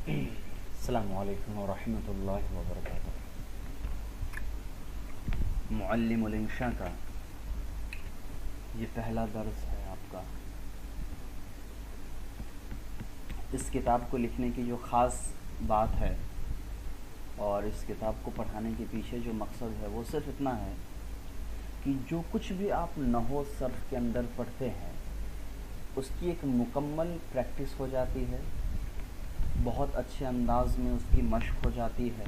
السلام علیکم ورحمۃ اللہ وبرکاتہ۔ معلم الانشاء کا یہ پہلا درس ہے آپ کا۔ اس کتاب کو لکھنے کی جو خاص بات ہے اور اس کتاب کو پڑھانے کے پیچھے جو مقصد ہے وہ صرف اتنا ہے کہ جو کچھ بھی آپ نحو صرف کے اندر پڑھتے ہیں اس کی ایک مکمل پریکٹس ہو جاتی ہے، بہت اچھے انداز میں اس کی مشق ہو جاتی ہے،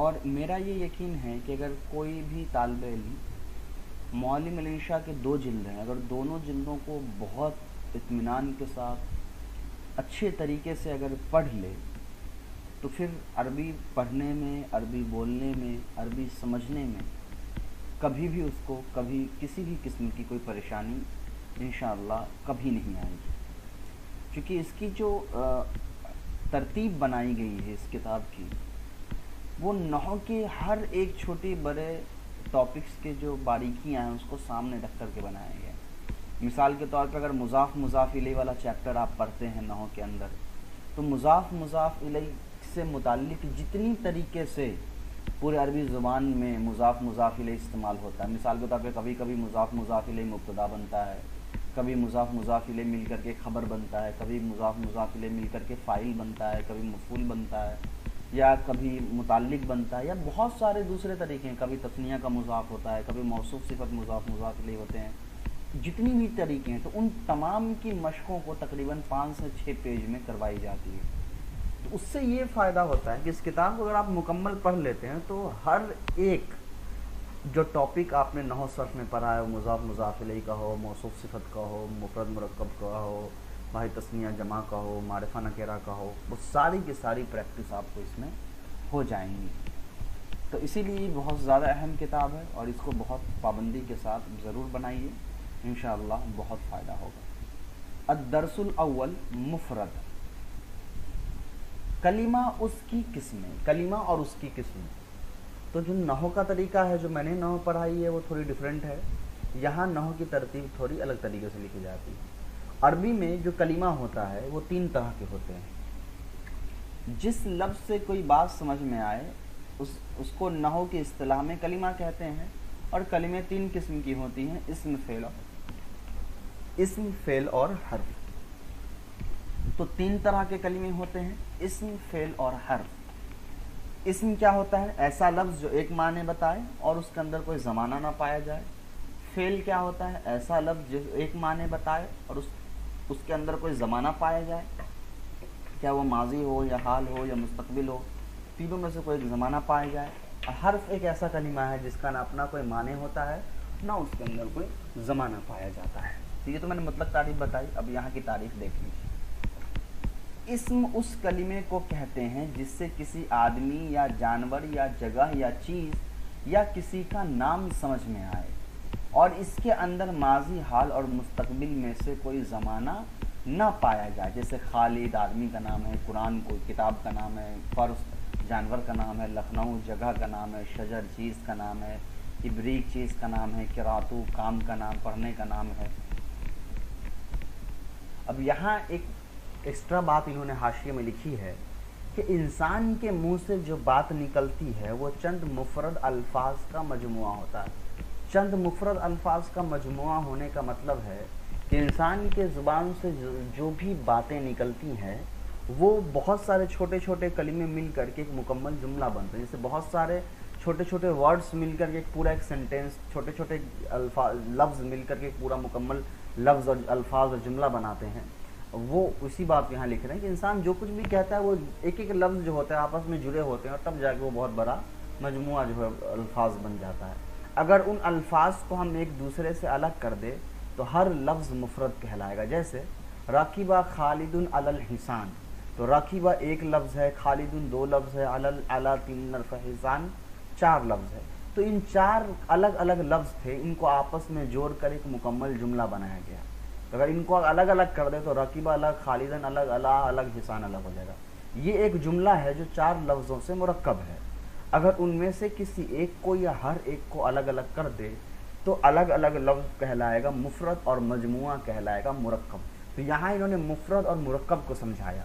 اور میرا یہ یقین ہے کہ اگر کوئی بھی طالب علم معلم الانشاء کے 2 جلد ہیں، اگر دونوں جلدوں کو بہت اطمینان کے ساتھ اچھے طریقے سے اگر پڑھ لے تو پھر عربی پڑھنے میں، عربی بولنے میں، عربی سمجھنے میں کبھی بھی اس کو کبھی کسی بھی قسم کی کوئی پریشانی انشاءاللہ کبھی نہیں آئے گی، کیونکہ اس کی جو ترتیب بنائی گئی ہے اس کتاب کی وہ نحو کے ہر ایک چھوٹے بڑے ٹاپکس کے جو باریکیاں ہیں اس کو سامنے رکھ کر کے بنایا گیا ہے۔ مثال کے طور پر اگر مضاف مضاف الیہ والا چیپٹر آپ پڑھتے ہیں نحو کے اندر، تو مضاف مضاف الیہ سے متعلق جتنی طریقے سے پورے عربی زبان میں مضاف مضاف الیہ استعمال ہوتا ہے، مثال کے طور پہ کبھی کبھی مضاف مضاف الیہ مبتدا بنتا ہے، کبھی مضاف مضاف الیہ مل کر کے خبر بنتا ہے، کبھی مضاف مضاف الیہ مل کر کے فاعل بنتا ہے، کبھی مفعول بنتا ہے، یا کبھی متعلق بنتا ہے، یا بہت سارے دوسرے طریقے ہیں، کبھی تثنیہ کا مضاف ہوتا ہے، کبھی موصوف صفت مضاف مضاف الیہ ہوتے ہیں، جتنی بھی طریقے ہیں تو ان تمام کی مشقوں کو تقریباً 5 سے 6 پیج میں کروائی جاتی ہے۔ تو اس سے یہ فائدہ ہوتا ہے کہ اس کتاب کو اگر آپ مکمل پڑھ لیتے ہیں تو ہر ایک جو ٹاپک آپ نے نحو صرف میں پڑھا ہے، مضاف مضاف الیہ کا ہو، موصوف صفت کا ہو، مفرد مرکب کا ہو، واحد تثنیہ جمع کا ہو، معرفہ نکرہ کا ہو، وہ ساری کی ساری پریکٹس آپ کو اس میں ہو جائیں گی۔ تو اسی لیے یہ بہت زیادہ اہم کتاب ہے اور اس کو بہت پابندی کے ساتھ ضرور بنائیے، انشاءاللہ بہت فائدہ ہوگا۔ الدرس الاول مفرد، کلمہ اس کی قسمیں، کلمہ اور اس کی قسمیں۔ تو جو نحو کا طریقہ ہے، جو میں نے نحو پڑھائی ہے وہ تھوڑی ڈیفرنٹ ہے، یہاں نحو کی ترتیب تھوڑی الگ طریقے سے لکھی جاتی ہے۔ عربی میں جو کلمہ ہوتا ہے وہ 3 طرح کے ہوتے ہیں۔ جس لفظ سے کوئی بات سمجھ میں آئے اس کو نحو کی اصطلاح میں کلمہ کہتے ہیں، اور کلمے 3 قسم کی ہوتی ہیں، اسم فعل اور حرف۔ تو 3 طرح کے کلمے ہوتے ہیں، اسم فعل اور حرف۔ اسم کیا ہوتا ہے؟ ایسا لفظ جو ایک معنی بتائے اور اس کے اندر کوئی زمانہ نہ پایا جائے۔ فعل کیا ہوتا ہے؟ ایسا لفظ جو ایک معنی بتائے اور اس کے اندر کوئی زمانہ پایا جائے، کیا وہ ماضی ہو یا حال ہو یا مستقبل ہو، تینوں میں سے کوئی ایک زمانہ پایا جائے۔ اور حرف ایک ایسا کلمہ ہے جس کا نہ اپنا کوئی معنی ہوتا ہے نہ اس کے اندر کوئی زمانہ پایا جاتا ہے۔ تو یہ تو میں نے مطلق تعریف بتائی، اب یہاں کی تعریف دیکھ لیجیے۔ اسم اس کلمے کو کہتے ہیں جس سے کسی آدمی یا جانور یا جگہ یا چیز یا کسی کا نام سمجھ میں آئے اور اس کے اندر ماضی، حال اور مستقبل میں سے کوئی زمانہ نہ پایا جائے، جیسے خالد آدمی کا نام ہے، قرآن کوئی کتاب کا نام ہے، فرس جانور کا نام ہے، لکھنؤ جگہ کا نام ہے، شجر چیز کا نام ہے، ابریق چیز کا نام ہے، قراتو کام کا نام، پڑھنے کا نام ہے۔ اب یہاں ایک ایکسٹرا بات انہوں نے حاشیے میں لکھی ہے کہ انسان کے منہ سے جو بات نکلتی ہے وہ چند مفرد الفاظ کا مجموعہ ہوتا ہے۔ چند مفرد الفاظ کا مجموعہ ہونے کا مطلب ہے کہ انسان کے زبان سے جو بھی باتیں نکلتی ہیں وہ بہت سارے چھوٹے چھوٹے کلمے مل کر کے ایک مکمل جملہ بنتے ہیں، جیسے بہت سارے چھوٹے چھوٹے ورڈز مل کر کے ایک پورا ایک سینٹینس، چھوٹے چھوٹے لفظ مل کر کے ایک پورا مکمل لفظ اور الفاظ اور جملہ بناتے ہیں۔ وہ اسی بات یہاں لکھ رہے ہیں کہ انسان جو کچھ بھی کہتا ہے وہ ایک ایک لفظ جو ہوتا ہے آپس میں جڑے ہوتے ہیں اور تب جا کے وہ بہت بڑا مجموعہ جو ہے الفاظ بن جاتا ہے۔ اگر ان الفاظ کو ہم ایک دوسرے سے الگ کر دیں تو ہر لفظ مفرد کہلائے گا، جیسے راکبہ خالد علی الحصان، تو راکبہ ایک لفظ ہے، خالد 2 لفظ ہے، علی 3 لفظ، حصان 4 لفظ ہے۔ تو ان 4 الگ الگ لفظ تھے، ان کو آپس میں جوڑ کر ایک مکمل جملہ بنایا گیا۔ اگر ان کو الگ الگ کر دے تو راکبہ الگ، خالدن الگ، علی الگ، حصان الگ ہو جائے گا۔ یہ ایک جملہ ہے جو 4 لفظوں سے مرکب ہے۔ اگر ان میں سے کسی ایک کو یا ہر ایک کو الگ الگ کر دے تو الگ الگ لفظ کہلائے گا مفرد اور مجموعہ کہلائے گا مرکب۔ تو یہاں انہوں نے مفرد اور مرکب کو سمجھایا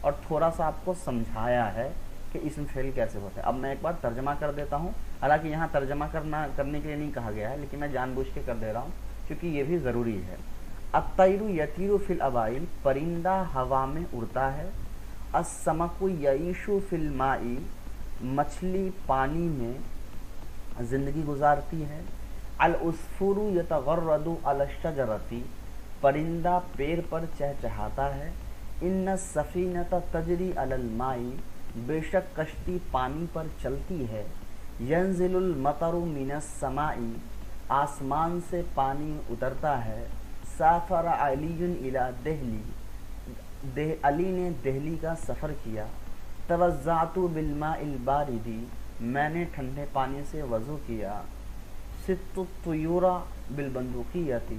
اور تھوڑا سا آپ کو سمجھایا ہے کہ اسم فعل کیسے ہوتا ہے. اب میں ایک بار ترجمہ کر دیتا ہوں، حالانکہ یہاں ترجمہ کرنے کے لیے نہیں کہا گیا ہے، لیکن میں جان بوجھ کے کر دے رہا ہوں کیونکہ یہ بھی ضروری ہے. الطیر یطیر فی الابائل، پرندہ ہوا میں اڑتا ہے. السمک یعیش فی الماء، مچھلی پانی میں زندگی گزارتی ہے. العصفور یتغرد علی الشجرۃ، پرندہ پیڑ پر چہچہاتا ہے. ان السفینۃ تجری علی الماء، بے شک کشتی پانی پر چلتی ہے. ینزل المطر من السماء، آسمان سے پانی اترتا ہے. سافر علی الی دہلی، علی نے دہلی کا سفر کیا. توضعت بالماء البارد، میں نے ٹھنڈے پانی سے وضو کیا. ست الطیور بالبندقیۃ،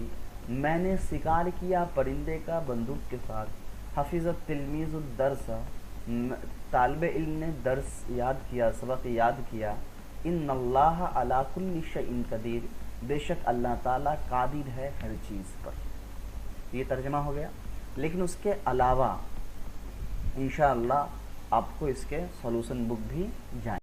میں نے شکار کیا پرندے کا بندوق کے ساتھ. حفظ التلمیذ الدرس، طالب علم نے درس یاد کیا، سبق یاد کیا. ان اللہ علی کل شیء قدیر، بے شک اللہ تعالیٰ قادر ہے ہر چیز پر. یہ ترجمہ ہو گیا. لیکن اس کے علاوہ انشاءاللہ آپ کو اس کے سولوشن بک بھی جائیں.